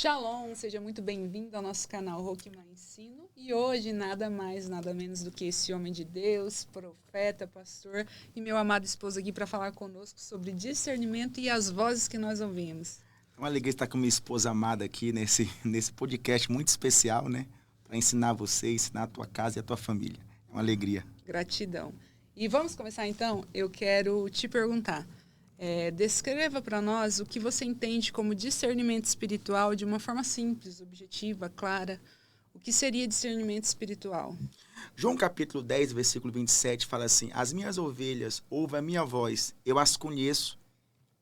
Shalom, seja muito bem-vindo ao nosso canal Roquimar Ensino. E hoje, nada mais, nada menos do que esse homem de Deus, profeta, pastor e meu amado esposo aqui para falar conosco sobre discernimento e as vozes que nós ouvimos. É uma alegria estar com minha esposa amada aqui nesse podcast muito especial, né? Para ensinar você, ensinar a tua casa e a tua família. É uma alegria. Gratidão. E vamos começar então? Eu quero te perguntar. Descreva para nós o que você entende como discernimento espiritual de uma forma simples, objetiva, clara. O que seria discernimento espiritual? João capítulo 10, versículo 27 fala assim: as minhas ovelhas ouvem a minha voz, eu as conheço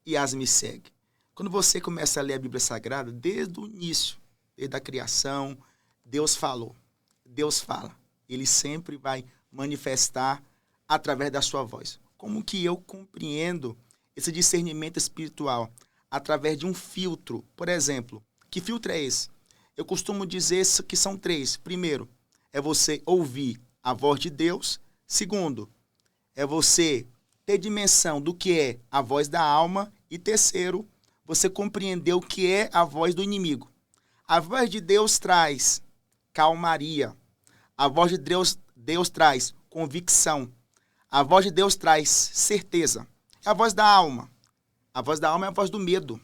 e as me seguem. Quando você começa a ler a Bíblia Sagrada, desde o início, desde a criação, Deus falou, Deus fala. Ele sempre vai manifestar através da sua voz. Como que eu compreendo esse discernimento espiritual? Através de um filtro. Por exemplo, que filtro é esse? Eu costumo dizer que são três. Primeiro, é você ouvir a voz de Deus. Segundo, é você ter dimensão do que é a voz da alma. E terceiro, você compreender o que é a voz do inimigo. A voz de Deus traz calmaria. A voz de Deus traz convicção. A voz de Deus traz certeza. É a voz da alma. A voz da alma é a voz do medo.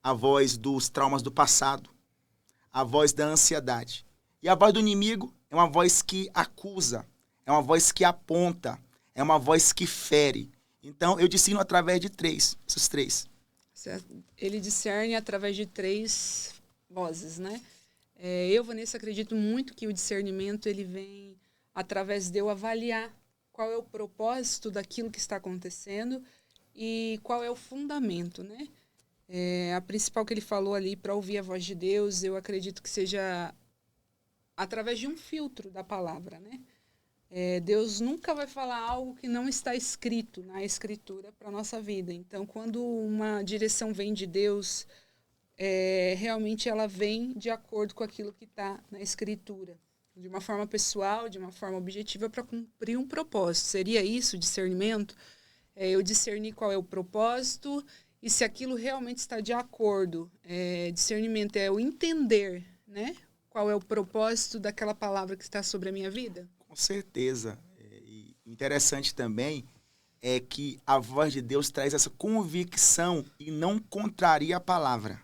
A voz dos traumas do passado. A voz da ansiedade. E a voz do inimigo é uma voz que acusa. É uma voz que aponta. É uma voz que fere. Então, eu discerno através de esses três. Ele discerne através de três vozes, né? Eu, Vanessa, acredito muito que o discernimento ele vem através de eu avaliar qual é o propósito daquilo que está acontecendo e qual é o fundamento, né? A principal que ele falou ali, para ouvir a voz de Deus, eu acredito que seja através de um filtro da palavra, né? Deus nunca vai falar algo que não está escrito na Escritura para a nossa vida. Então, quando uma direção vem de Deus, realmente ela vem de acordo com aquilo que está na Escritura. De uma forma pessoal, de uma forma objetiva, para cumprir um propósito. Seria isso, discernimento? Eu discernir qual é o propósito e se aquilo realmente está de acordo. Discernimento é eu entender, né, qual é o propósito daquela palavra que está sobre a minha vida? Com certeza. E interessante também é que a voz de Deus traz essa convicção e não contraria a palavra.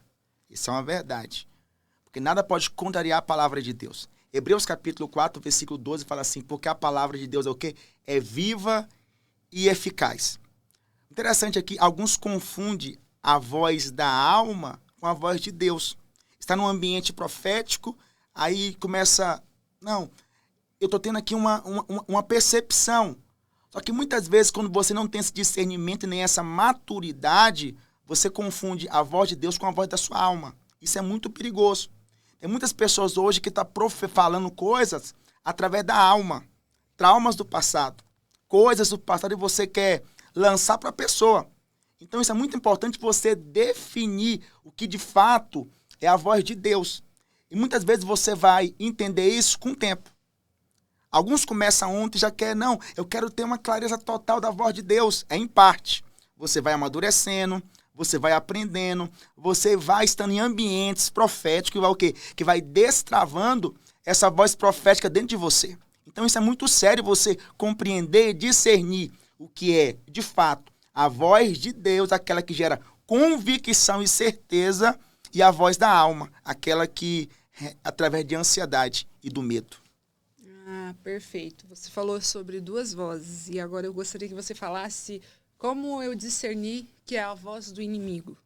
Isso é uma verdade. Porque nada pode contrariar a palavra de Deus. Hebreus capítulo 4, versículo 12 fala assim: porque a palavra de Deus é o quê? É viva e eficaz. Interessante aqui, alguns confundem a voz da alma com a voz de Deus. Está num ambiente profético, aí começa... Não, eu estou tendo aqui uma percepção. Só que muitas vezes, quando você não tem esse discernimento nem essa maturidade, você confunde a voz de Deus com a voz da sua alma. Isso é muito perigoso. Tem muitas pessoas hoje que estão falando coisas através da alma. Traumas do passado. Coisas do passado e você quer lançar para a pessoa. Então isso é muito importante você definir o que de fato é a voz de Deus. E muitas vezes você vai entender isso com o tempo. Alguns começam ontem e já querem, não, eu quero ter uma clareza total da voz de Deus. É em parte. Você vai amadurecendo, você vai aprendendo, você vai estando em ambientes proféticos, que vai destravando essa voz profética dentro de você. Então isso é muito sério, você compreender e discernir o que é, de fato, a voz de Deus, aquela que gera convicção e certeza, e a voz da alma, aquela que é através de ansiedade e do medo. Ah, perfeito. Você falou sobre duas vozes e agora eu gostaria que você falasse como eu discerni que é a voz do inimigo.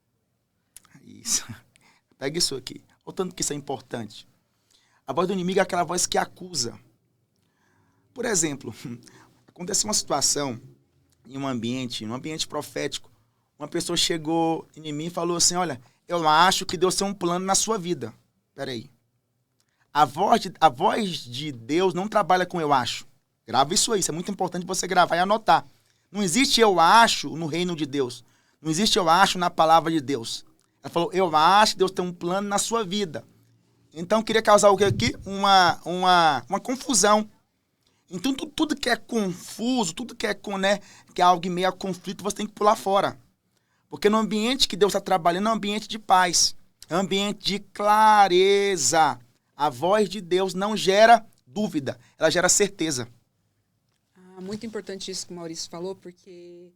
Isso. Pega isso aqui. Olha o tanto que isso é importante. A voz do inimigo é aquela voz que acusa. Por exemplo, aconteceu uma situação em um ambiente profético. Uma pessoa chegou em mim e falou assim: olha, eu acho que Deus tem um plano na sua vida. Peraí. A voz de Deus não trabalha com eu acho. Grava isso aí. Isso é muito importante você gravar e anotar. Não existe eu acho no reino de Deus. Não existe eu acho na palavra de Deus. Ela falou, eu acho que Deus tem um plano na sua vida. Então, queria causar o que aqui? Uma confusão. Então, tudo que é confuso, tudo que é algo meio a conflito, você tem que pular fora. Porque no ambiente que Deus está trabalhando é um ambiente de paz. Ambiente de clareza. A voz de Deus não gera dúvida, ela gera certeza. Muito importante isso que o Maurício falou, porque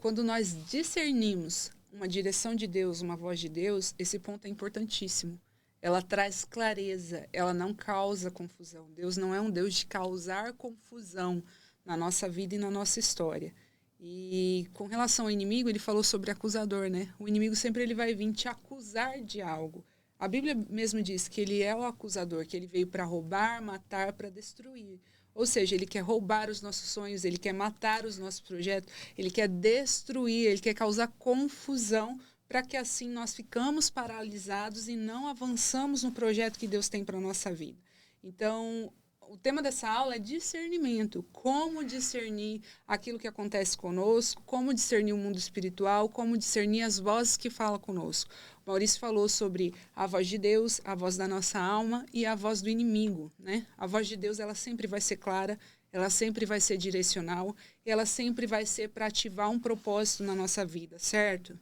quando nós discernimos uma direção de Deus, uma voz de Deus, esse ponto é importantíssimo. Ela traz clareza, ela não causa confusão. Deus não é um Deus de causar confusão na nossa vida e na nossa história. E com relação ao inimigo, ele falou sobre acusador, né? O inimigo sempre ele vai vir te acusar de algo. A Bíblia mesmo diz que ele é o acusador, que ele veio para roubar, matar, para destruir. Ou seja, ele quer roubar os nossos sonhos, ele quer matar os nossos projetos, ele quer destruir, ele quer causar confusão, para que assim nós ficamos paralisados e não avançamos no projeto que Deus tem para a nossa vida. Então, o tema dessa aula é discernimento. Como discernir aquilo que acontece conosco, como discernir o mundo espiritual, como discernir as vozes que falam conosco. O Maurício falou sobre a voz de Deus, a voz da nossa alma e a voz do inimigo, né? A voz de Deus, ela sempre vai ser clara, ela sempre vai ser direcional, ela sempre vai ser para ativar um propósito na nossa vida, certo?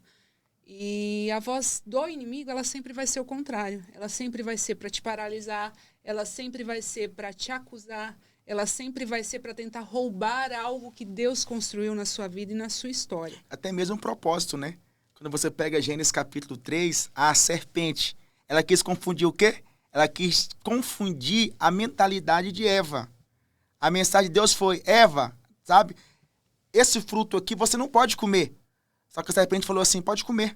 E a voz do inimigo, ela sempre vai ser o contrário. Ela sempre vai ser para te paralisar, ela sempre vai ser para te acusar, ela sempre vai ser para tentar roubar algo que Deus construiu na sua vida e na sua história. Até mesmo um propósito, né? Quando você pega Gênesis capítulo 3, a serpente, ela quis confundir o quê? Ela quis confundir a mentalidade de Eva. A mensagem de Deus foi, Eva, sabe? Esse fruto aqui você não pode comer. Só que a serpente falou assim, pode comer.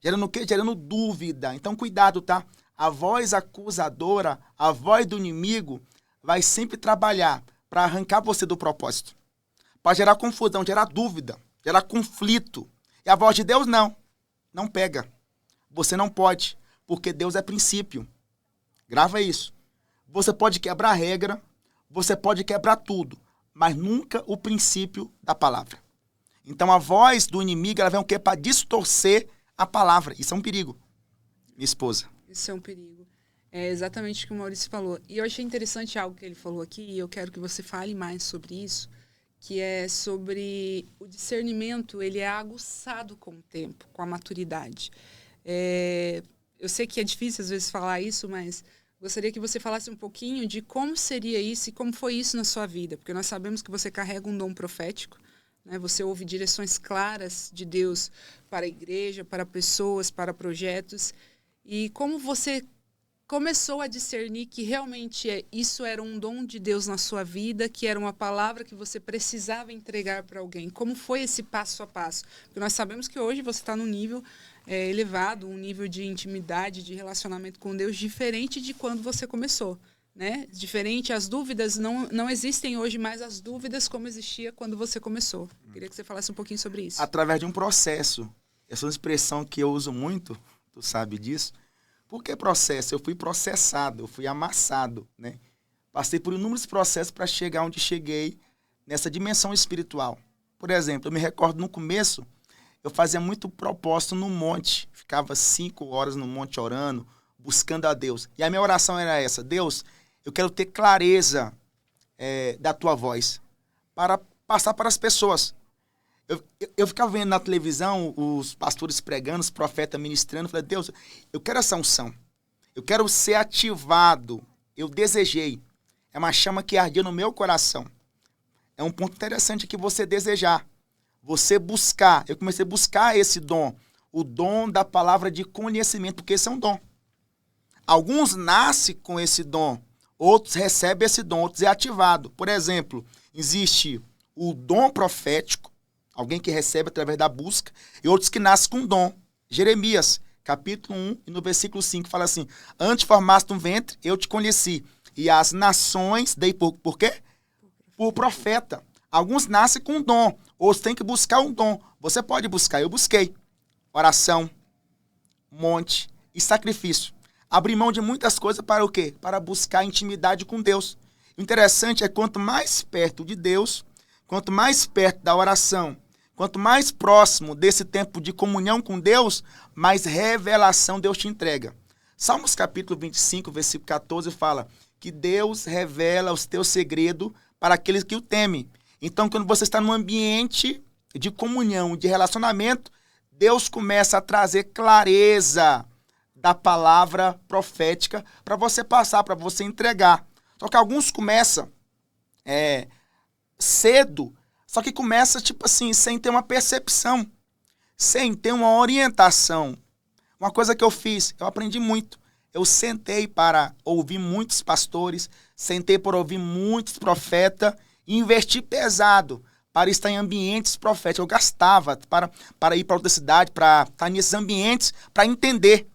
Gerando o quê? Gerando dúvida. Então, cuidado, tá? A voz acusadora, a voz do inimigo, vai sempre trabalhar para arrancar você do propósito. Para gerar confusão, gerar dúvida, gerar conflito. E a voz de Deus, não. Não pega. Você não pode, porque Deus é princípio. Grava isso. Você pode quebrar a regra, você pode quebrar tudo, mas nunca o princípio da palavra. Então, a voz do inimigo, ela vem o quê? Para distorcer a palavra. Isso é um perigo, minha esposa. Isso é um perigo. É exatamente o que o Maurício falou. E eu achei interessante algo que ele falou aqui, e eu quero que você fale mais sobre isso, que é sobre o discernimento, ele é aguçado com o tempo, com a maturidade. Eu sei que é difícil às vezes falar isso, mas gostaria que você falasse um pouquinho de como seria isso e como foi isso na sua vida, porque nós sabemos que você carrega um dom profético, né? Você ouve direções claras de Deus para a igreja, para pessoas, para projetos, e como você começou a discernir que realmente isso era um dom de Deus na sua vida, que era uma palavra que você precisava entregar para alguém. Como foi esse passo a passo? Porque nós sabemos que hoje você está num nível elevado, um nível de intimidade, de relacionamento com Deus diferente de quando você começou, né? Diferente, as dúvidas, não existem hoje mais as dúvidas como existia quando você começou. Queria que você falasse um pouquinho sobre isso. Através de um processo. Essa é uma expressão que eu uso muito, tu sabe disso. Por que processo? Eu fui processado, eu fui amassado, né? Passei por inúmeros processos para chegar onde cheguei nessa dimensão espiritual. Por exemplo, eu me recordo no começo, eu fazia muito propósito no monte. Ficava 5 horas no monte orando, buscando a Deus. E a minha oração era essa: Deus, eu quero ter clareza da tua voz para passar para as pessoas. Eu ficava vendo na televisão os pastores pregando, os profetas ministrando. Eu falei, Deus, eu quero essa unção. Eu quero ser ativado. Eu desejei. É uma chama que ardia no meu coração. É um ponto interessante aqui você desejar. Você buscar. Eu comecei a buscar esse dom. O dom da palavra de conhecimento, porque esse é um dom. Alguns nascem com esse dom. Outros recebem esse dom. Outros é ativado. Por exemplo, existe o dom profético. Alguém que recebe através da busca, e outros que nascem com dom. Jeremias, capítulo 1, e no versículo 5, fala assim, antes formaste um ventre, eu te conheci, e as nações dei por quê? Por profeta. Alguns nascem com dom, outros têm que buscar um dom. Você pode buscar, eu busquei. Oração, monte e sacrifício. Abrir mão de muitas coisas para o quê? Para buscar intimidade com Deus. O interessante é quanto mais perto de Deus, quanto mais perto da oração, quanto mais próximo desse tempo de comunhão com Deus, mais revelação Deus te entrega. Salmos capítulo 25, versículo 14, fala que Deus revela os teus segredos para aqueles que o temem. Então, quando você está num ambiente de comunhão, de relacionamento, Deus começa a trazer clareza da palavra profética para você passar, para você entregar. Só que alguns começam cedo, só que começa, tipo assim, sem ter uma percepção, sem ter uma orientação. Uma coisa que eu fiz, eu aprendi muito. Eu sentei para ouvir muitos pastores, sentei para ouvir muitos profetas, e investi pesado para estar em ambientes proféticos. Eu gastava para ir para outra cidade, para estar nesses ambientes, para entender,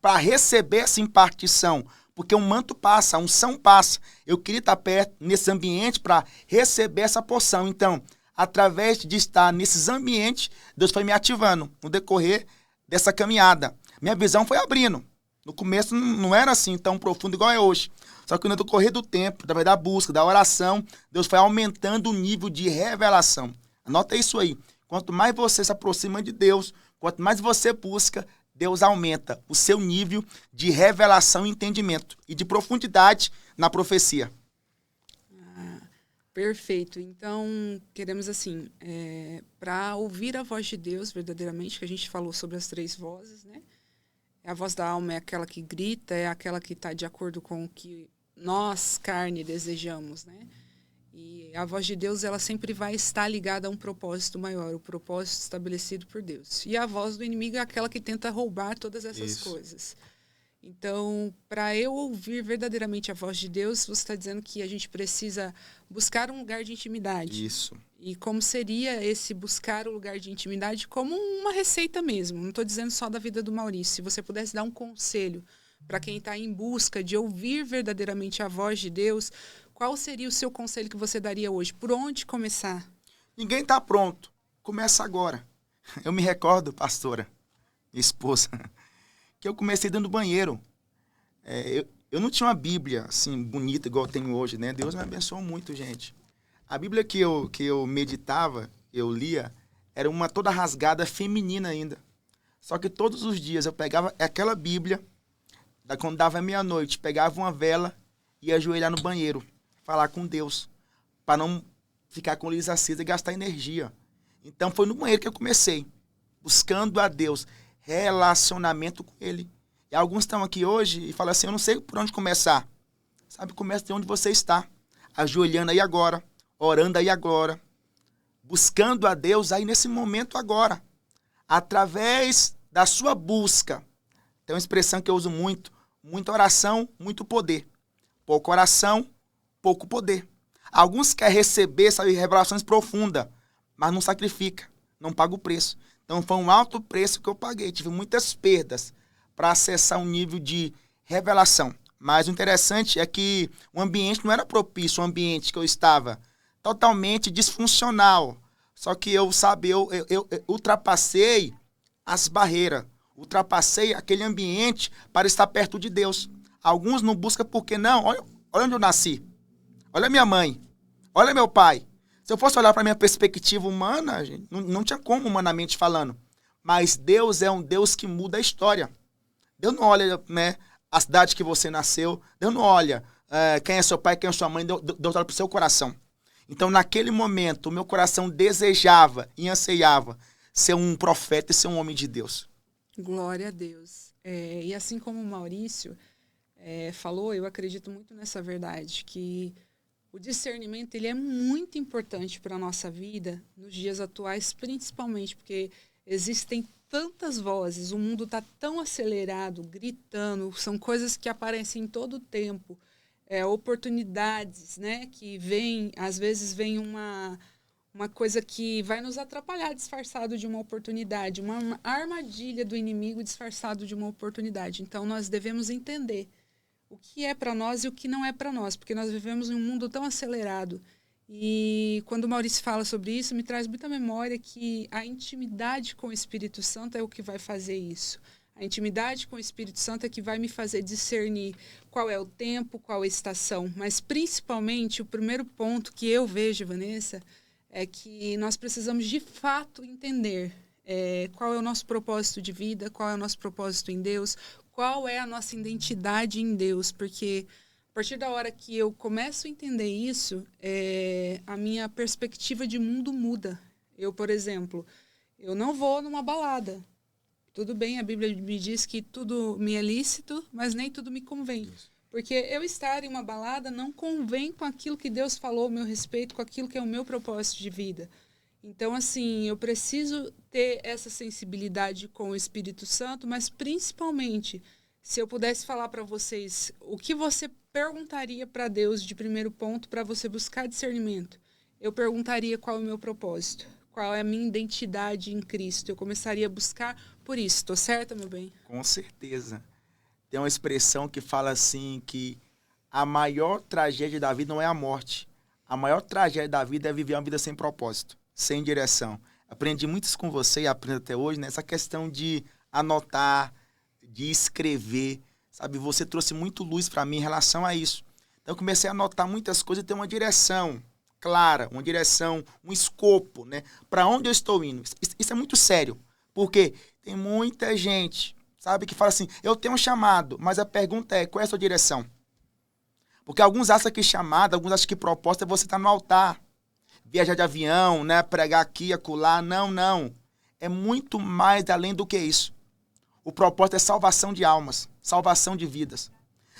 para receber essa impartição. Porque um manto passa, a unção passa. Eu queria estar perto, nesse ambiente, para receber essa porção. Então, através de estar nesses ambientes, Deus foi me ativando no decorrer dessa caminhada. Minha visão foi abrindo. No começo não era assim tão profundo igual é hoje. Só que no decorrer do tempo, através da busca, da oração, Deus foi aumentando o nível de revelação. Anota isso aí. Quanto mais você se aproxima de Deus, quanto mais você busca, Deus aumenta o seu nível de revelação e entendimento e de profundidade na profecia. Perfeito. Então, queremos assim, para ouvir a voz de Deus verdadeiramente, que a gente falou sobre as 3 vozes, né? A voz da alma é aquela que grita, é aquela que está de acordo com o que nós, carne, desejamos, né? E a voz de Deus, ela sempre vai estar ligada a um propósito maior, o propósito estabelecido por Deus. E a voz do inimigo é aquela que tenta roubar todas essas coisas. Então, para eu ouvir verdadeiramente a voz de Deus, você está dizendo que a gente precisa buscar um lugar de intimidade. Isso. E como seria esse buscar o lugar de intimidade? Como uma receita mesmo. Não estou dizendo só da vida do Maurício. Se você pudesse dar um conselho para quem está em busca de ouvir verdadeiramente a voz de Deus, qual seria o seu conselho que você daria hoje? Por onde começar? Ninguém está pronto. Começa agora. Eu me recordo, pastora, minha esposa, que eu comecei dentro do banheiro. Eu não tinha uma Bíblia assim bonita igual eu tenho hoje, né? Deus me abençoou muito, gente. A Bíblia que eu meditava, eu lia, era uma toda rasgada, feminina ainda. Só que todos os dias eu pegava aquela Bíblia, quando dava meia-noite, pegava uma vela e ia ajoelhar no banheiro, falar com Deus, para não ficar com luz acesa e gastar energia. Então foi no banheiro que eu comecei, buscando a Deus, relacionamento com Ele. E alguns estão aqui hoje e falam assim, eu não sei por onde começar. Sabe, começa de onde você está, ajoelhando aí agora, orando aí agora, buscando a Deus aí nesse momento agora. Através da sua busca. Tem uma expressão que eu uso muito, muita oração, muito poder. Pouca oração, pouco poder. Alguns querem receber, sabe, revelações profundas, mas não sacrifica, não paga o preço. Então foi um alto preço que eu paguei, tive muitas perdas para acessar um nível de revelação. Mas o interessante é que o ambiente não era propício, o ambiente que eu estava totalmente disfuncional. Só que eu ultrapassei as barreiras, ultrapassei aquele ambiente para estar perto de Deus. Alguns não buscam porque não. Olha onde eu nasci. Olha minha mãe. Olha meu pai. Se eu fosse olhar para a minha perspectiva humana, gente, não tinha como humanamente falando. Mas Deus é um Deus que muda a história. Deus não olha, né, a cidade que você nasceu. Deus não olha quem é seu pai, quem é sua mãe. Deus olha para o seu coração. Então, naquele momento, o meu coração desejava e anseiava ser um profeta e ser um homem de Deus. Glória a Deus. E assim como o Maurício falou, eu acredito muito nessa verdade, que o discernimento ele é muito importante para a nossa vida, nos dias atuais, principalmente, porque existem tantas vozes, o mundo está tão acelerado, gritando, são coisas que aparecem em todo o tempo, oportunidades, né, que vem, às vezes vem uma coisa que vai nos atrapalhar disfarçado de uma oportunidade, uma armadilha do inimigo disfarçado de uma oportunidade. Então, nós devemos entender o que é para nós e o que não é para nós, porque nós vivemos em um mundo tão acelerado. E quando o Maurício fala sobre isso, me traz muita memória que a intimidade com o Espírito Santo é o que vai fazer isso. A intimidade com o Espírito Santo é que vai me fazer discernir qual é o tempo, qual é a estação. Mas, principalmente, o primeiro ponto que eu vejo, Vanessa, é que nós precisamos, de fato, entender qual é o nosso propósito de vida, qual é o nosso propósito em Deus, qual é a nossa identidade em Deus. Porque, a partir da hora que eu começo a entender isso, a minha perspectiva de mundo muda. Eu, por exemplo... Eu não vou numa balada. Tudo bem, a Bíblia me diz que tudo me é lícito, mas nem tudo me convém. Isso. Porque eu estar em uma balada não convém com aquilo que Deus falou ao meu respeito, com aquilo que é o meu propósito de vida. Então, assim, eu preciso ter essa sensibilidade com o Espírito Santo, mas principalmente, se eu pudesse falar para vocês o que você perguntaria para Deus de primeiro ponto para você buscar discernimento, eu perguntaria qual é o meu propósito, qual é a minha identidade em Cristo. Eu começaria a buscar por isso. Estou certa, meu bem? Com certeza. Tem uma expressão que fala assim que a maior tragédia da vida não é a morte. A maior tragédia da vida é viver uma vida sem propósito, sem direção. Aprendi muito isso com você e aprendo até hoje, né? Essa questão de anotar, de escrever, sabe? Você trouxe muito luz para mim em relação a isso. Então eu comecei a anotar muitas coisas e ter uma direção clara, uma direção, um escopo, né? Para onde eu estou indo. Isso é muito sério, porque tem muita gente, sabe, que fala assim, eu tenho um chamado, mas a pergunta é, qual é a sua direção? Porque alguns acham que chamado, alguns acham que proposta é você estar no altar, viajar de avião, né, pregar aqui, acolá. Não, não. É muito mais além do que isso. O propósito é salvação de almas, salvação de vidas.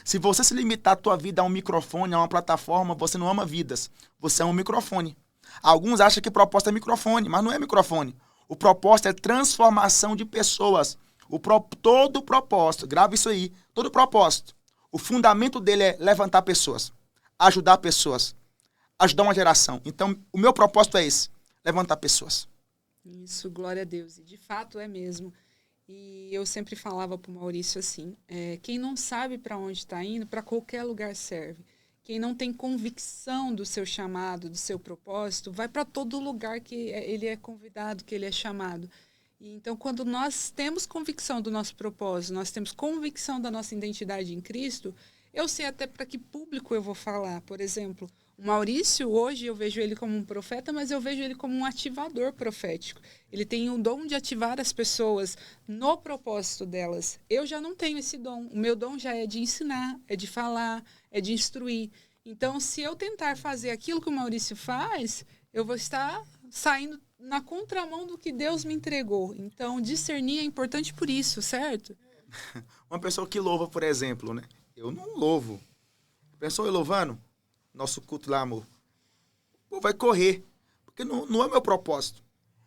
Se você se limitar a tua vida a um microfone, a uma plataforma, você não ama vidas. Você é um microfone. Alguns acham que propósito é microfone, mas não é microfone. O propósito é transformação de pessoas. Todo propósito, grava isso aí, todo propósito. O fundamento dele é levantar pessoas, ajudar pessoas, ajudar uma geração. Então, o meu propósito é esse, levantar pessoas. Isso, glória a Deus. E de fato é mesmo. E eu sempre falava para o Maurício assim, quem não sabe para onde está indo, para qualquer lugar serve. Quem não tem convicção do seu chamado, do seu propósito, vai para todo lugar que ele é convidado, que ele é chamado. E então, quando nós temos convicção do nosso propósito, nós temos convicção da nossa identidade em Cristo, eu sei até para que público eu vou falar. Por exemplo, o Maurício, hoje eu vejo ele como um profeta, mas eu vejo ele como um ativador profético. Ele tem o dom de ativar as pessoas no propósito delas. Eu já não tenho esse dom. O meu dom já é de ensinar, é de falar, é de instruir. Então, se eu tentar fazer aquilo que o Maurício faz, eu vou estar saindo na contramão do que Deus me entregou. Então, discernir é importante por isso, certo? Uma pessoa que louva, por exemplo, né? Eu não louvo. Pensou eu louvando? Nosso culto lá, amor. Pô, vai correr. Porque não é meu propósito.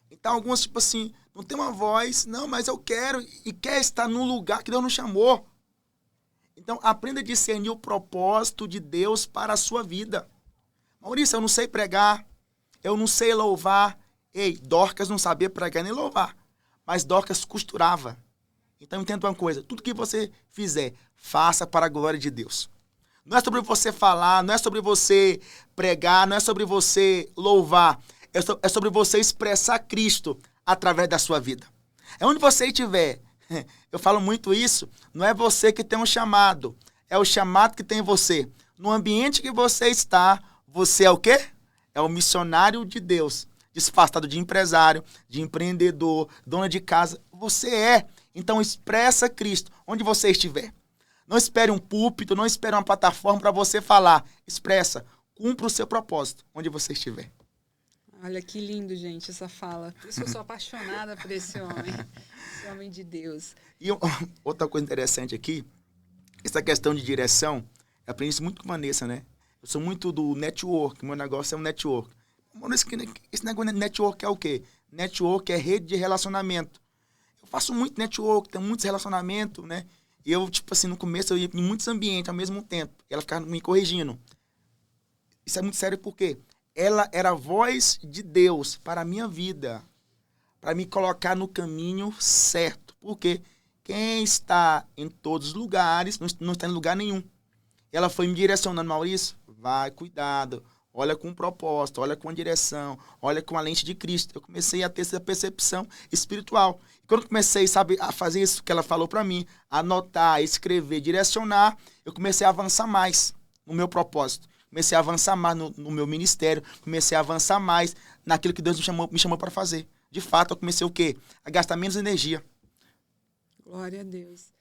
Então, algumas, tipo assim, não tem uma voz, não, mas eu quero e quer estar num lugar que Deus nos chamou. Então, aprenda a discernir o propósito de Deus para a sua vida. Maurício, eu não sei pregar, eu não sei louvar. Ei, Dorcas não sabia pregar nem louvar, mas Dorcas costurava. Então, entenda uma coisa, tudo que você fizer, faça para a glória de Deus. Não é sobre você falar, não é sobre você pregar, não é sobre você louvar. É sobre você expressar Cristo através da sua vida. É onde você estiver. Eu falo muito isso. Não é você que tem um chamado. É o chamado que tem você. No ambiente que você está, você é o quê? É o missionário de Deus. Disfarçado de empresário, de empreendedor, dona de casa. Você é. Então expressa Cristo onde você estiver. Não espere um púlpito, não espere uma plataforma para você falar. Expressa. Cumpra o seu propósito onde você estiver. Olha que lindo, gente, essa fala. Por isso eu sou apaixonada por esse homem de Deus. E outra coisa interessante aqui, essa questão de direção, eu aprendi isso muito com a Vanessa, né? Eu sou muito do network, meu negócio é um network. Esse negócio de network é o quê? Network é rede de relacionamento. Eu faço muito network, tenho muitos relacionamentos, né? E eu, tipo assim, no começo eu ia em muitos ambientes ao mesmo tempo. E ela ficava me corrigindo. Isso é muito sério porque ela era a voz de Deus para a minha vida, para me colocar no caminho certo. Porque quem está em todos os lugares não está em lugar nenhum. Ela foi me direcionando, Maurício, vai, cuidado, olha com um propósito, olha com a direção, olha com a lente de Cristo. Eu comecei a ter essa percepção espiritual. E quando eu comecei, sabe, a fazer isso que ela falou para mim, anotar, escrever, direcionar, eu comecei a avançar mais no meu propósito. Comecei a avançar mais no meu ministério, comecei a avançar mais naquilo que Deus me chamou para fazer. De fato, eu comecei o quê? A gastar menos energia. Glória a Deus.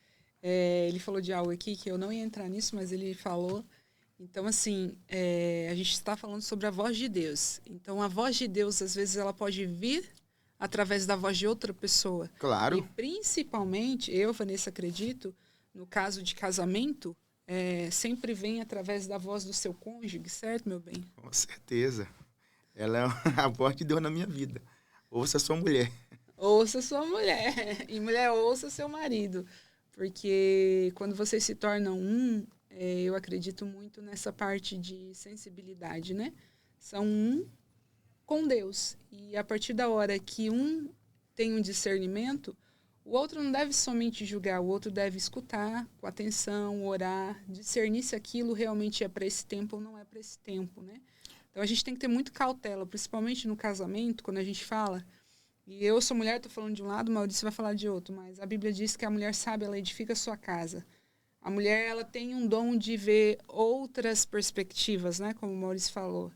Ele falou de algo aqui que eu não ia entrar nisso, mas ele falou. Então, assim, a gente está falando sobre a voz de Deus. Então, a voz de Deus, às vezes, ela pode vir através da voz de outra pessoa. Claro. E principalmente, eu, Vanessa, acredito, no caso de casamento, sempre vem através da voz do seu cônjuge, certo, meu bem? Com certeza. Ela é a voz de Deus na minha vida. Ouça sua mulher. Ouça sua mulher. E mulher, ouça seu marido. Porque quando vocês se tornam eu acredito muito nessa parte de sensibilidade, né? São um com Deus. E a partir da hora que um tem um discernimento, o outro não deve somente julgar, o outro deve escutar com atenção, orar, discernir se aquilo realmente é para esse tempo ou não é para esse tempo, né? Então a gente tem que ter muito cautela, principalmente no casamento, quando a gente fala. E eu sou mulher, estou falando de um lado, o Maurício vai falar de outro, mas a Bíblia diz que a mulher sábia, ela edifica a sua casa. A mulher, ela tem um dom de ver outras perspectivas, né? Como o Maurício falou.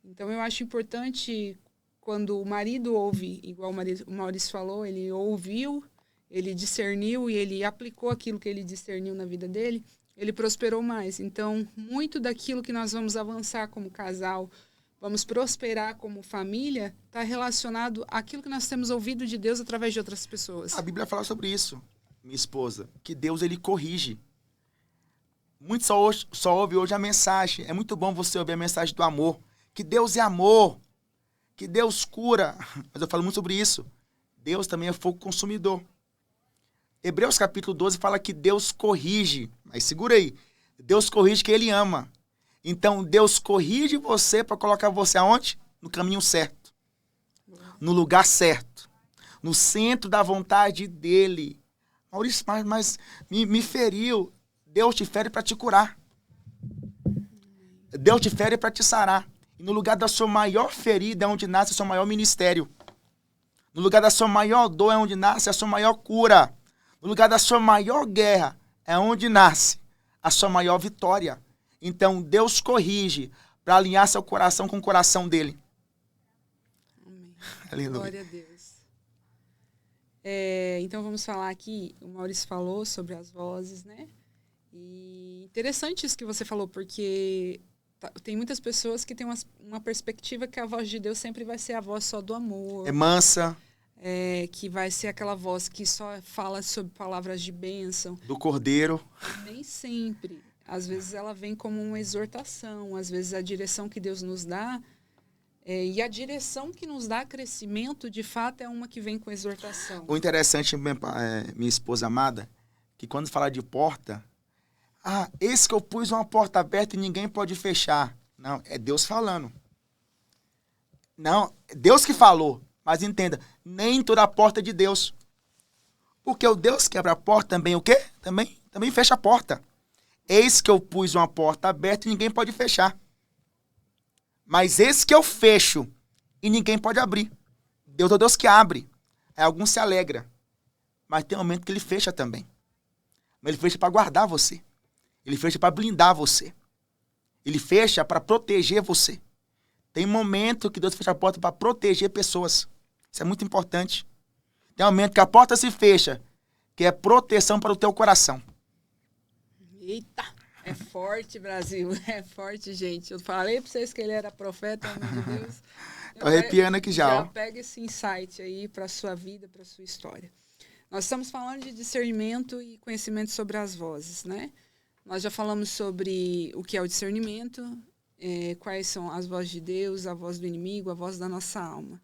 Então eu acho importante quando o marido ouve, igual o Maurício falou, ele ouviu, ele discerniu e ele aplicou aquilo que ele discerniu na vida dele, ele prosperou mais. Então, muito daquilo que nós vamos avançar como casal, vamos prosperar como família, está relacionado àquilo que nós temos ouvido de Deus através de outras pessoas. A Bíblia fala sobre isso, minha esposa, que Deus, ele corrige. Muitos só ouve hoje a mensagem. É muito bom você ouvir a mensagem do amor. Que Deus é amor. Que Deus cura. Mas eu falo muito sobre isso. Deus também é fogo consumidor. Hebreus capítulo 12 fala que Deus corrige. Mas segura aí. Deus corrige quem Ele ama. Então, Deus corrige você para colocar você aonde? No caminho certo. No lugar certo. No centro da vontade dEle. Maurício, mas me feriu. Deus te fere para te curar. Deus te fere para te sarar. E no lugar da sua maior ferida é onde nasce o seu maior ministério. No lugar da sua maior dor é onde nasce a sua maior cura. No lugar da sua maior guerra é onde nasce a sua maior vitória. Então, Deus corrige para alinhar seu coração com o coração dele. Amém. Aleluia. Glória a Deus. Então, vamos falar aqui, o Maurício falou sobre as vozes, né? E interessante isso que você falou, porque tem muitas pessoas que têm uma perspectiva que a voz de Deus sempre vai ser a voz só do amor. É mansa. Que vai ser aquela voz que só fala sobre palavras de bênção. Do cordeiro. Nem sempre. Às vezes ela vem como uma exortação, às vezes a direção que Deus nos dá, e a direção que nos dá crescimento, de fato, é uma que vem com exortação. O interessante, minha esposa amada, que quando fala de porta, esse que eu pus uma porta aberta e ninguém pode fechar. Não, é Deus falando. Não, é Deus que falou. Mas entenda, nem toda a porta é de Deus. Porque o Deus que abre a porta também o quê? Também fecha a porta. Eis que eu pus uma porta aberta e ninguém pode fechar. Mas esse que eu fecho e ninguém pode abrir. Deus é o Deus que abre. Aí alguns se alegram. Mas tem um momento que ele fecha também. Mas ele fecha para guardar você. Ele fecha para blindar você. Ele fecha para proteger você. Tem momento que Deus fecha a porta para proteger pessoas. Isso é muito importante. Tem um momento que a porta se fecha, que é proteção para o teu coração. Eita, é forte, Brasil. É forte, gente. Eu falei para vocês que ele era profeta, homem de Deus. Tô arrepiando aqui já. Já pega esse insight aí para a sua vida, para a sua história. Nós estamos falando de discernimento e conhecimento sobre as vozes, né? Nós já falamos sobre o que é o discernimento, quais são as vozes de Deus, a voz do inimigo, a voz da nossa alma.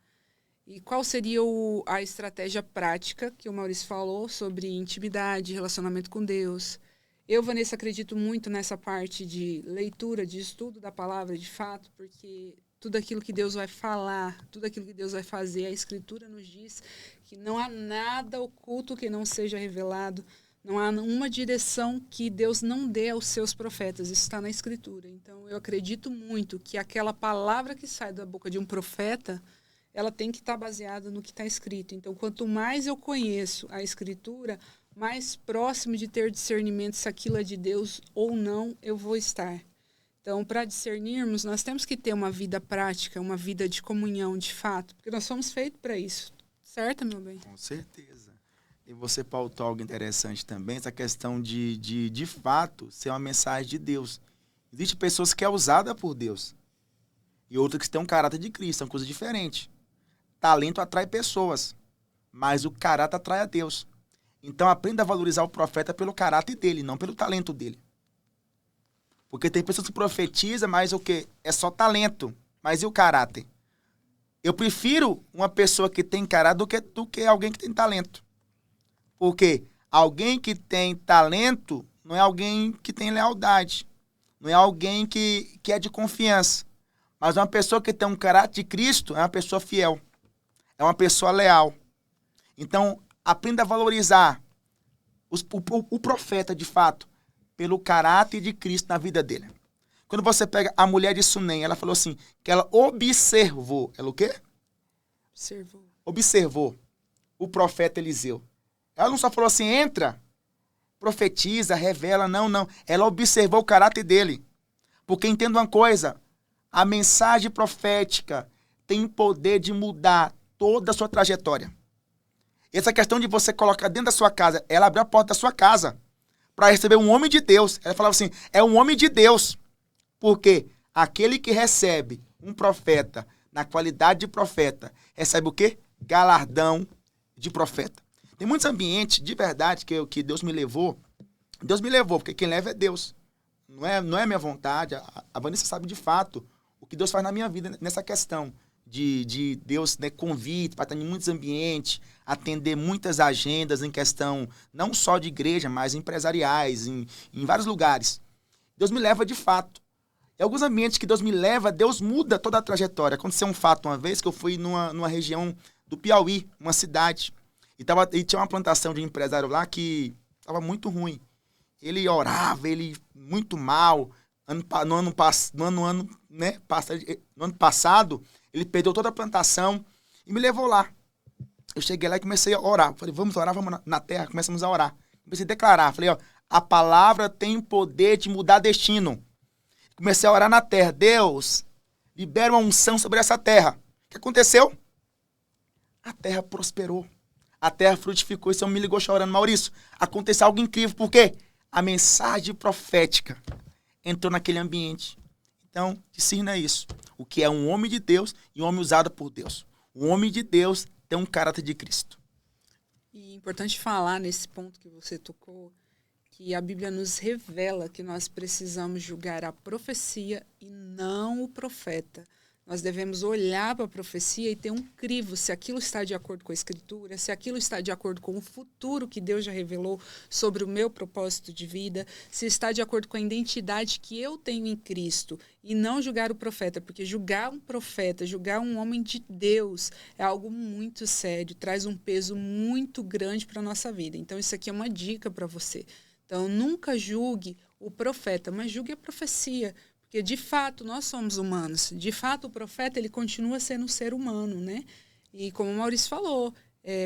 E qual seria a estratégia prática que o Maurício falou sobre intimidade, relacionamento com Deus. Eu, Vanessa, acredito muito nessa parte de leitura, de estudo da palavra, de fato, porque tudo aquilo que Deus vai falar, tudo aquilo que Deus vai fazer, a Escritura nos diz que não há nada oculto que não seja revelado, não há uma direção que Deus não dê aos seus profetas. Isso está na Escritura. Então, eu acredito muito que aquela palavra que sai da boca de um profeta, ela tem que estar baseada no que está escrito. Então, quanto mais eu conheço a Escritura, mais próximo de ter discernimento se aquilo é de Deus ou não eu vou estar. Então, para discernirmos, nós temos que ter uma vida prática, uma vida de comunhão, de fato, porque nós somos feitos para isso. Certo, meu bem? Com certeza. E você pautou algo interessante também, essa questão de fato, ser uma mensagem de Deus. Existem pessoas que é usada por Deus e outras que têm um caráter de Cristo, são coisas diferentes. talento atrai pessoas, mas o caráter atrai a Deus. Então aprenda a valorizar o profeta pelo caráter dele, não pelo talento dele. Porque tem pessoas que profetizam, mas o quê? É só talento. Mas e o caráter? Eu prefiro uma pessoa que tem caráter do que alguém que tem talento. Porque alguém que tem talento não é alguém que tem lealdade. Não é alguém que é de confiança. Mas uma pessoa que tem um caráter de Cristo é uma pessoa fiel. É uma pessoa leal. Então, aprenda a valorizar o profeta, de fato, pelo caráter de Cristo na vida dele. Quando você pega a mulher de Sunem, ela falou assim, que ela observou. Ela o quê? Observou o profeta Eliseu. Ela não só falou assim, entra, profetiza, revela, não. Ela observou o caráter dele. Porque entenda uma coisa, a mensagem profética tem poder de mudar toda a sua trajetória. Essa questão de você colocar dentro da sua casa, ela abriu a porta da sua casa para receber um homem de Deus. Ela falava assim, é um homem de Deus. Porque aquele que recebe um profeta na qualidade de profeta, recebe o quê? Galardão de profeta. Tem muitos ambientes, de verdade, que Deus me levou. Deus me levou, porque quem leva é Deus. Não é minha vontade. A Vanessa sabe de fato o que Deus faz na minha vida nessa questão de Deus, né, convite para estar em muitos ambientes, atender muitas agendas em questão não só de igreja, mas empresariais, em vários lugares. Deus me leva de fato. Em alguns ambientes que Deus me leva, Deus muda toda a trajetória. Aconteceu um fato uma vez que eu fui numa região do Piauí, uma cidade, e tinha uma plantação de um empresário lá que estava muito ruim. Ele orava, ele muito mal. No ano passado, ele perdeu toda a plantação e me levou lá. Eu cheguei lá e comecei a orar. Falei, vamos orar, vamos na terra. Começamos a orar. Comecei a declarar. Falei, ó, a palavra tem o poder de mudar destino. Comecei a orar na terra. Deus, libera uma unção sobre essa terra. O que aconteceu? A terra prosperou. A terra frutificou. E o Senhor me ligou chorando. Maurício, aconteceu algo incrível. Por quê? A mensagem profética entrou naquele ambiente. Então, discerna isso. O que é um homem de Deus e um homem usado por Deus. O homem de Deus tem um caráter de Cristo. E é importante falar nesse ponto que você tocou, que a Bíblia nos revela que nós precisamos julgar a profecia e não o profeta. Nós devemos olhar para a profecia e ter um crivo se aquilo está de acordo com a Escritura, se aquilo está de acordo com o futuro que Deus já revelou sobre o meu propósito de vida, se está de acordo com a identidade que eu tenho em Cristo, e não julgar o profeta, porque julgar um profeta, julgar um homem de Deus é algo muito sério, traz um peso muito grande para a nossa vida. Então isso aqui é uma dica para você. Então nunca julgue o profeta, mas julgue a profecia. Porque, de fato, nós somos humanos. De fato, o profeta ele continua sendo um ser humano, né? E como o Maurício falou,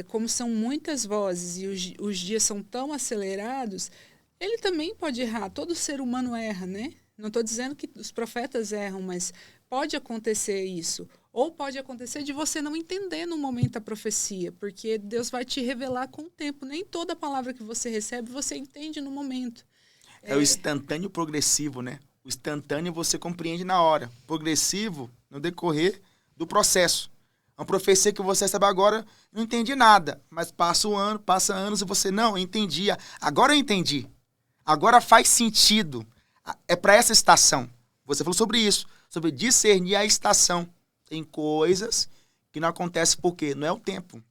como são muitas vozes e os dias são tão acelerados, ele também pode errar. Todo ser humano erra, né? Não estou dizendo que os profetas erram, mas pode acontecer isso. Ou pode acontecer de você não entender no momento a profecia, porque Deus vai te revelar com o tempo. Nem toda palavra que você recebe, você entende no momento. É o instantâneo progressivo, né? O instantâneo você compreende na hora. Progressivo no decorrer do processo. Uma profecia que você recebe agora, não entendi nada. Mas passa anos e você, não, eu entendi. Agora eu entendi. Agora faz sentido. É para essa estação. Você falou sobre isso. Sobre discernir a estação. Tem coisas que não acontecem porque não é o tempo.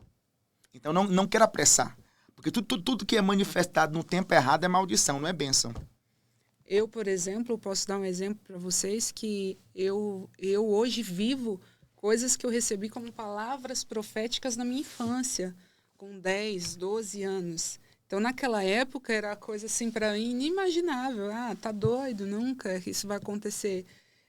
Então não quero apressar. Porque tudo que é manifestado no tempo errado é maldição, não é bênção. Eu, por exemplo, posso dar um exemplo para vocês que eu hoje vivo coisas que eu recebi como palavras proféticas na minha infância, com 10, 12 anos. Então, naquela época, era coisa assim para mim inimaginável. Ah, tá doido, nunca isso vai acontecer.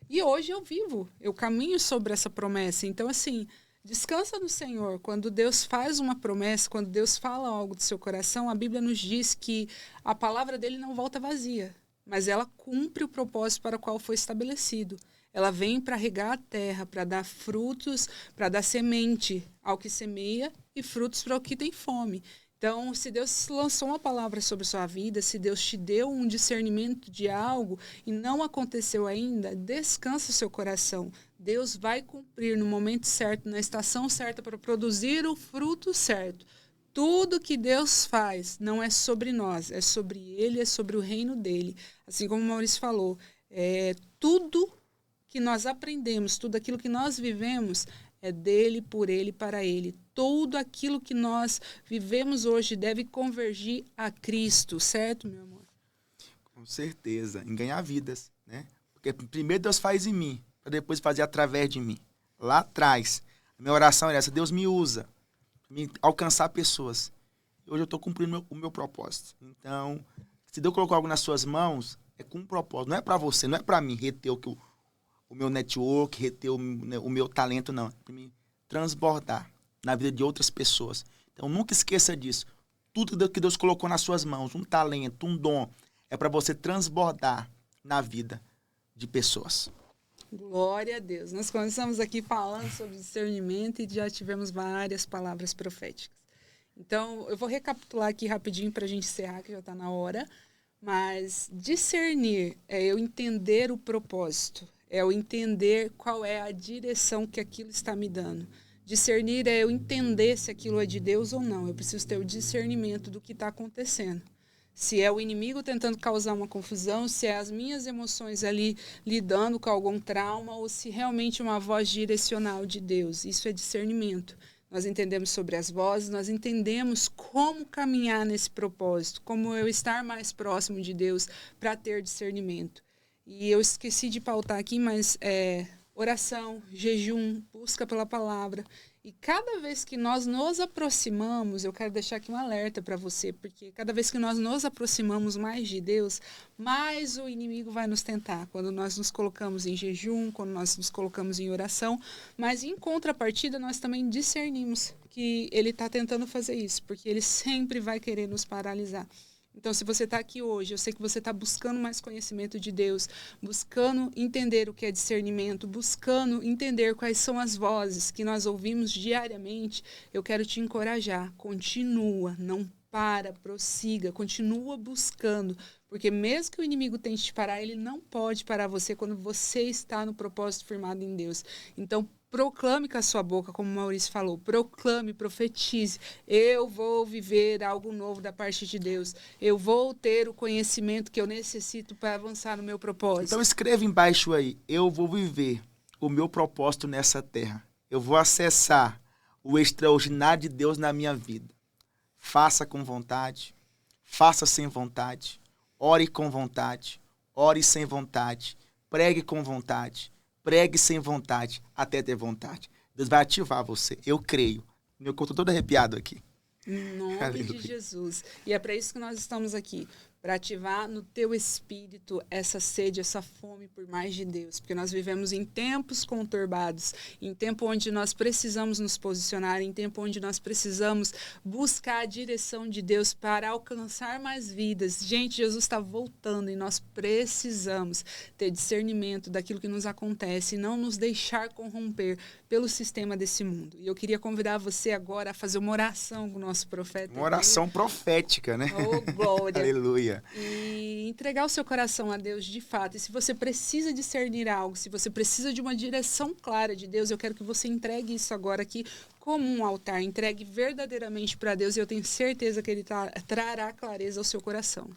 E hoje eu vivo, eu caminho sobre essa promessa. Então, assim, descansa no Senhor. Quando Deus faz uma promessa, quando Deus fala algo do seu coração, a Bíblia nos diz que a palavra dele não volta vazia. Mas ela cumpre o propósito para o qual foi estabelecido. Ela vem para regar a terra, para dar frutos, para dar semente ao que semeia e frutos para o que tem fome. Então, se Deus lançou uma palavra sobre sua vida, se Deus te deu um discernimento de algo e não aconteceu ainda, descansa o seu coração. Deus vai cumprir no momento certo, na estação certa, para produzir o fruto certo. Tudo que Deus faz não é sobre nós, é sobre Ele, é sobre o reino dEle. Assim como o Maurício falou, tudo que nós aprendemos, tudo aquilo que nós vivemos é dEle, por Ele, para Ele. Tudo aquilo que nós vivemos hoje deve convergir a Cristo, certo, meu amor? Com certeza, em ganhar vidas, né? Porque primeiro Deus faz em mim, para depois fazer através de mim. Lá atrás, a minha oração era essa: Deus me usa, me alcançar pessoas. Hoje eu estou cumprindo o meu propósito. Então, se Deus colocou algo nas suas mãos, é com um propósito. Não é para você, não é para mim reter o meu network, reter o meu talento, não. É para mim transbordar na vida de outras pessoas. Então, nunca esqueça disso. Tudo que Deus colocou nas suas mãos, um talento, um dom, é para você transbordar na vida de pessoas. Glória a Deus. Nós começamos aqui falando sobre discernimento e já tivemos várias palavras proféticas. Então, eu vou recapitular aqui rapidinho para a gente encerrar, que já está na hora. Mas discernir é eu entender o propósito, é eu entender qual é a direção que aquilo está me dando. Discernir é eu entender se aquilo é de Deus ou não. Eu preciso ter o discernimento do que está acontecendo. Se é o inimigo tentando causar uma confusão, se é as minhas emoções ali lidando com algum trauma, ou se realmente é uma voz direcional de Deus. Isso é discernimento. Nós entendemos sobre as vozes, nós entendemos como caminhar nesse propósito, como eu estar mais próximo de Deus para ter discernimento. E eu esqueci de pautar aqui, mas oração, jejum, busca pela palavra. E cada vez que nós nos aproximamos, eu quero deixar aqui um alerta para você, porque cada vez que nós nos aproximamos mais de Deus, mais o inimigo vai nos tentar. Quando nós nos colocamos em jejum, quando nós nos colocamos em oração, mas em contrapartida nós também discernimos que ele está tentando fazer isso, porque ele sempre vai querer nos paralisar. Então, se você está aqui hoje, eu sei que você está buscando mais conhecimento de Deus, buscando entender o que é discernimento, buscando entender quais são as vozes que nós ouvimos diariamente, eu quero te encorajar. Continua, não para, prossiga, continua buscando, porque mesmo que o inimigo tente te parar, ele não pode parar você quando você está no propósito firmado em Deus. Então, proclame com a sua boca, como o Maurício falou, proclame, profetize, eu vou viver algo novo da parte de Deus, eu vou ter o conhecimento que eu necessito para avançar no meu propósito. Então escreva embaixo aí: eu vou viver o meu propósito nessa terra, eu vou acessar o extraordinário de Deus na minha vida. Faça com vontade, faça sem vontade, ore com vontade, ore sem vontade, pregue com vontade, pregue sem vontade, até ter vontade. Deus vai ativar você, eu creio. Meu corpo todo arrepiado aqui. Em nome de Jesus. E é para isso que nós estamos aqui, para ativar no teu espírito essa sede, essa fome por mais de Deus. Porque nós vivemos em tempos conturbados, em tempo onde nós precisamos nos posicionar, em tempo onde nós precisamos buscar a direção de Deus para alcançar mais vidas. Gente, Jesus está voltando e nós precisamos ter discernimento daquilo que nos acontece e não nos deixar corromper pelo sistema desse mundo. E eu queria convidar você agora a fazer uma oração com o nosso profeta. Uma oração profética, né? Oh, glória! Aleluia! E entregar o seu coração a Deus de fato. E se você precisa discernir algo, se você precisa de uma direção clara de Deus, eu quero que você entregue isso agora aqui como um altar. Entregue verdadeiramente para Deus e eu tenho certeza que Ele trará clareza ao seu coração.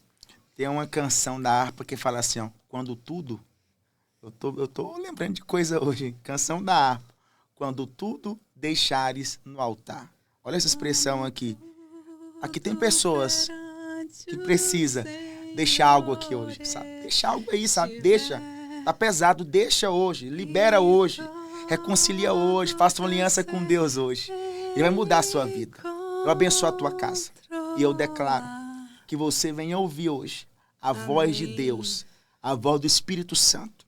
Tem uma canção da harpa que fala assim, ó: quando tudo... Eu tô lembrando de coisa hoje. Canção da harpa. Quando tudo deixares no altar. Olha essa expressão aqui. Aqui tem pessoas que precisa deixar algo aqui hoje, sabe? Deixa algo aí, sabe? Deixa. Tá pesado, deixa hoje. Libera hoje. Reconcilia hoje. Faça uma aliança com Deus hoje. Ele vai mudar a sua vida. Eu abençoo a tua casa. E eu declaro que você venha ouvir hoje a voz de Deus, a voz do Espírito Santo.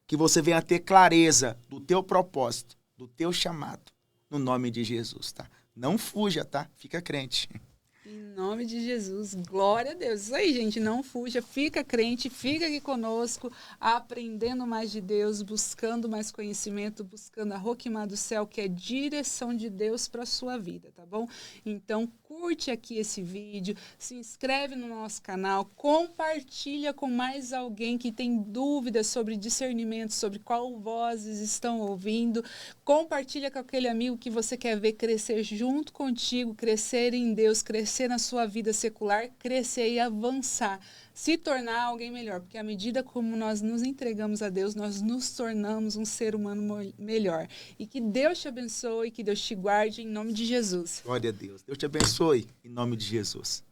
Que você venha ter clareza do teu propósito, do teu chamado. No nome de Jesus, tá? Não fuja, tá? Fica crente. Em nome de Jesus, glória a Deus. Isso aí, gente, não fuja, fica crente, fica aqui conosco, aprendendo mais de Deus, buscando mais conhecimento, buscando a Roquimar do Céu, que é direção de Deus para a sua vida, tá bom? Então, curte aqui esse vídeo, se inscreve no nosso canal, compartilha com mais alguém que tem dúvidas sobre discernimento, sobre qual vozes estão ouvindo, compartilha com aquele amigo que você quer ver crescer junto contigo, crescer em Deus, crescer na sua vida secular, crescer e avançar, se tornar alguém melhor, porque à medida como nós nos entregamos a Deus, nós nos tornamos um ser humano melhor. E que Deus te abençoe, que Deus te guarde em nome de Jesus. Glória a Deus. Deus te abençoe em nome de Jesus.